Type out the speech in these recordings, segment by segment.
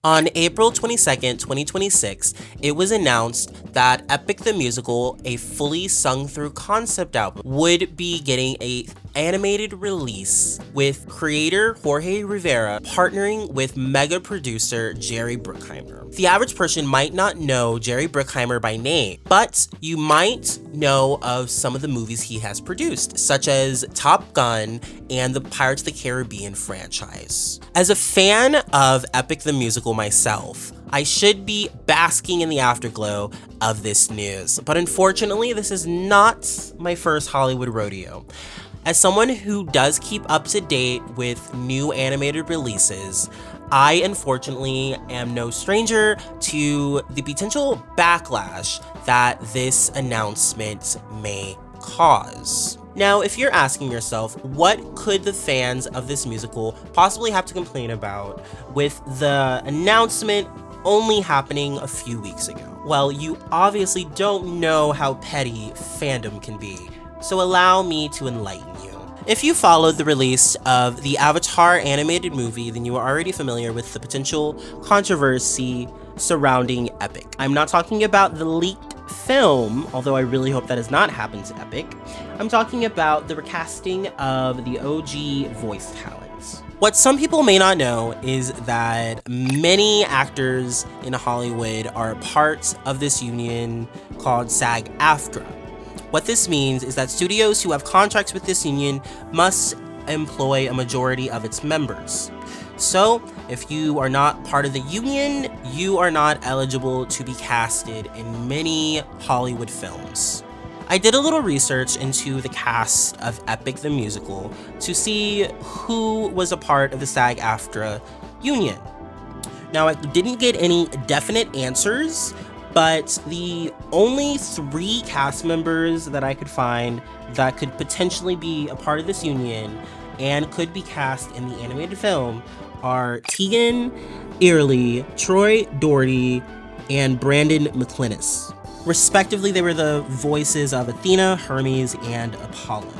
On April 22nd, 2026, it was announced that Epic the Musical, a fully sung-through concept album, would be getting a animated release with creator Jorge Rivera partnering with mega producer Jerry Bruckheimer. The average person might not know Jerry Bruckheimer by name, but you might know of some of the movies he has produced, such as Top Gun and the Pirates of the Caribbean franchise. As a fan of Epic the Musical myself, I should be basking in the afterglow of this news, but unfortunately, this is not my first Hollywood rodeo. As someone who does keep up to date with new animated releases, I unfortunately am no stranger to the potential backlash that this announcement may cause. Now, if you're asking yourself, what could the fans of this musical possibly have to complain about with the announcement only happening a few weeks ago? Well, you obviously don't know how petty fandom can be, so allow me to enlighten you. If you followed the release of the Avatar animated movie, then you are already familiar with the potential controversy surrounding Epic. I'm not talking about the leaked film, although I really hope that does not happen to Epic. I'm talking about the recasting of the OG voice talents. What some people may not know is that many actors in Hollywood are a part of this union called SAG-AFTRA. What this means is that studios who have contracts with this union must employ a majority of its members. So, if you are not part of the union, you are not eligible to be casted in many Hollywood films. I did a little research into the cast of Epic the Musical to see who was a part of the SAG-AFTRA union. Now, I didn't get any definite answers, but the only 3 cast members that I could find that could potentially be a part of this union and could be cast in the animated film are Tegan Early, Troy Doherty, and Brandon McInnes. Respectively, they were the voices of Athena, Hermes, and Apollo.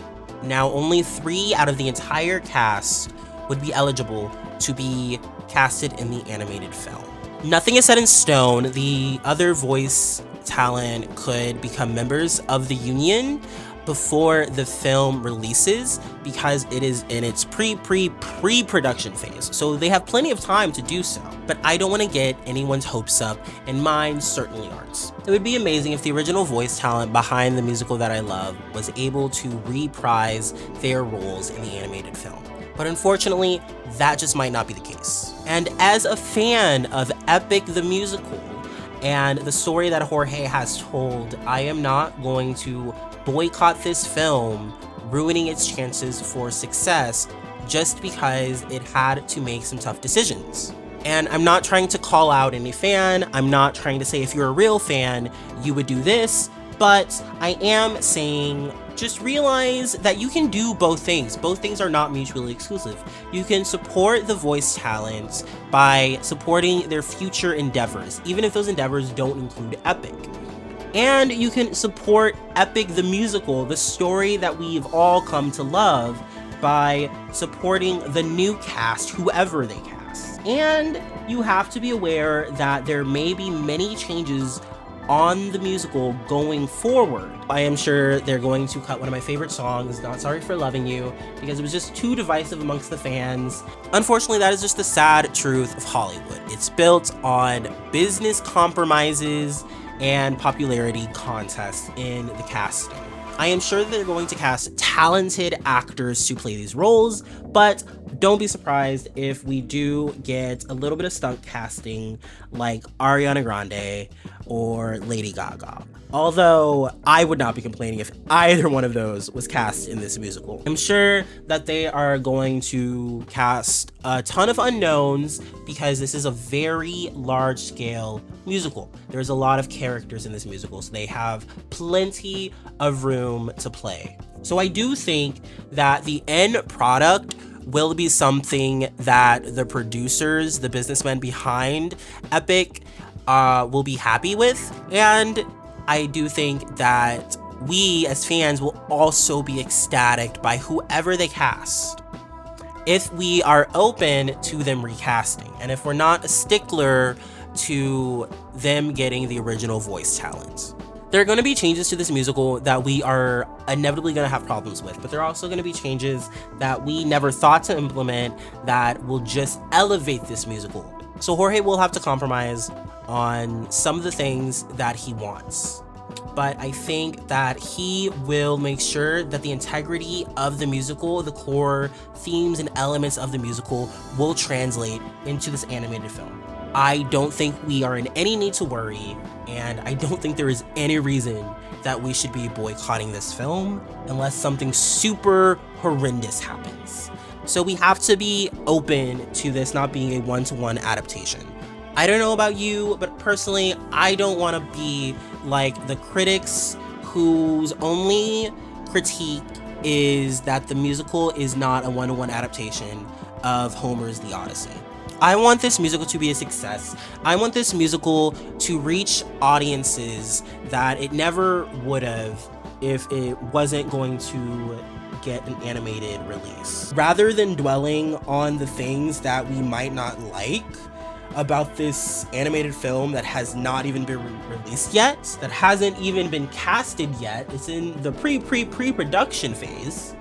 Now, only 3 out of the entire cast would be eligible to be casted in the animated film. Nothing is set in stone. The other voice talent could become members of the union before the film releases because it is in its pre-production phase. So they have plenty of time to do so. But I don't want to get anyone's hopes up, and mine certainly aren't. It would be amazing if the original voice talent behind the musical that I love was able to reprise their roles in the animated film. But unfortunately, that just might not be the case. And as a fan of Epic the Musical and the story that Jorge has told, I am not going to boycott this film, ruining its chances for success just because it had to make some tough decisions. And I'm not trying to call out any fan. I'm not trying to say if you're a real fan, you would do this. But I am saying just realize that you can do both things. Both things are not mutually exclusive. You can support the voice talents by supporting their future endeavors, even if those endeavors don't include Epic. And you can support Epic the Musical, the story that we've all come to love, by supporting the new cast, whoever they cast. And you have to be aware that there may be many changes on the musical going forward. I am sure they're going to cut one of my favorite songs, Not Sorry for Loving You, because it was just too divisive amongst the fans. Unfortunately, that is just the sad truth of Hollywood. It's built on business compromises and popularity contests in the casting. I am sure they're going to cast talented actors to play these roles, but don't be surprised if we do get a little bit of stunt casting like Ariana Grande or Lady Gaga. Although I would not be complaining if either one of those was cast in this musical. I'm sure that they are going to cast a ton of unknowns because this is a very large scale musical. There's a lot of characters in this musical, so they have plenty of room to play. So I do think that the end product will be something that the producers, the businessmen behind Epic, will be happy with. And I do think that we as fans will also be ecstatic by whoever they cast. if we are open to them recasting, and if we're not a stickler to them getting the original voice talent. There are going to be changes to this musical that we are inevitably going to have problems with, but there are also going to be changes that we never thought to implement that will just elevate this musical. So Jorge will have to compromise on some of the things that he wants. But I think that he will make sure that the integrity of the musical, the core themes and elements of the musical, will translate into this animated film. I don't think we are in any need to worry, and I don't think there is any reason that we should be boycotting this film unless something super horrendous happens. So we have to be open to this not being a one-to-one adaptation. I don't know about you, but personally, I don't want to be like the critics whose only critique is that the musical is not a one-to-one adaptation of Homer's The Odyssey. I want this musical to be a success. I want this musical to reach audiences that it never would have if it wasn't going to get an animated release. Rather than dwelling on the things that we might not like about this animated film that has not even been released yet, that hasn't even been casted yet, it's in the pre-production phase,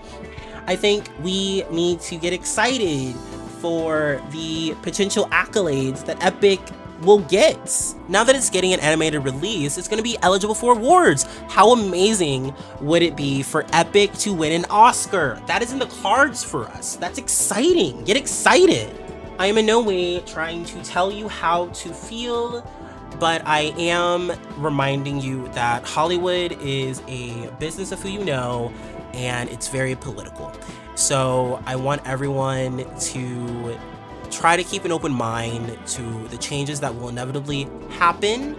I think we need to get excited for the potential accolades that Epic will get. Now that it's getting an animated release, it's going to be eligible for awards. How amazing would it be for Epic to win an Oscar? That is in the cards for us. That's exciting. Get excited. I am in no way trying to tell you how to feel, but I am reminding you that Hollywood is a business of who you know, and it's very political. So I want everyone to try to keep an open mind to the changes that will inevitably happen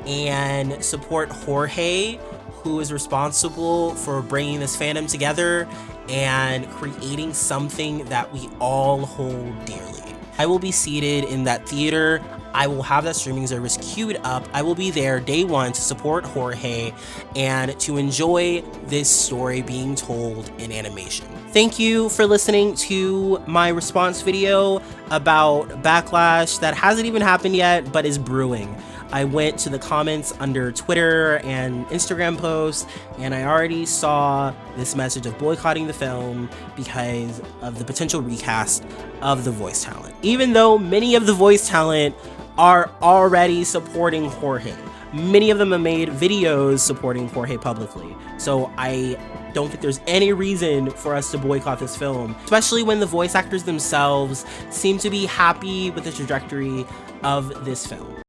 and support Jorge, who is responsible for bringing this fandom together and creating something that we all hold dearly. I will be seated in that theater. I will have that streaming service queued up. I will be there day one to support Jorge and to enjoy this story being told in animation. Thank you for listening to my response video about Backlash that hasn't even happened yet, but is brewing. I went to the comments under Twitter and Instagram posts, and I already saw this message of boycotting the film because of the potential recast of the voice talent. Even though many of the voice talent are already supporting Jorge. Many of them have made videos supporting Jorge publicly. So I don't think there's any reason for us to boycott this film, especially when the voice actors themselves seem to be happy with the trajectory of this film.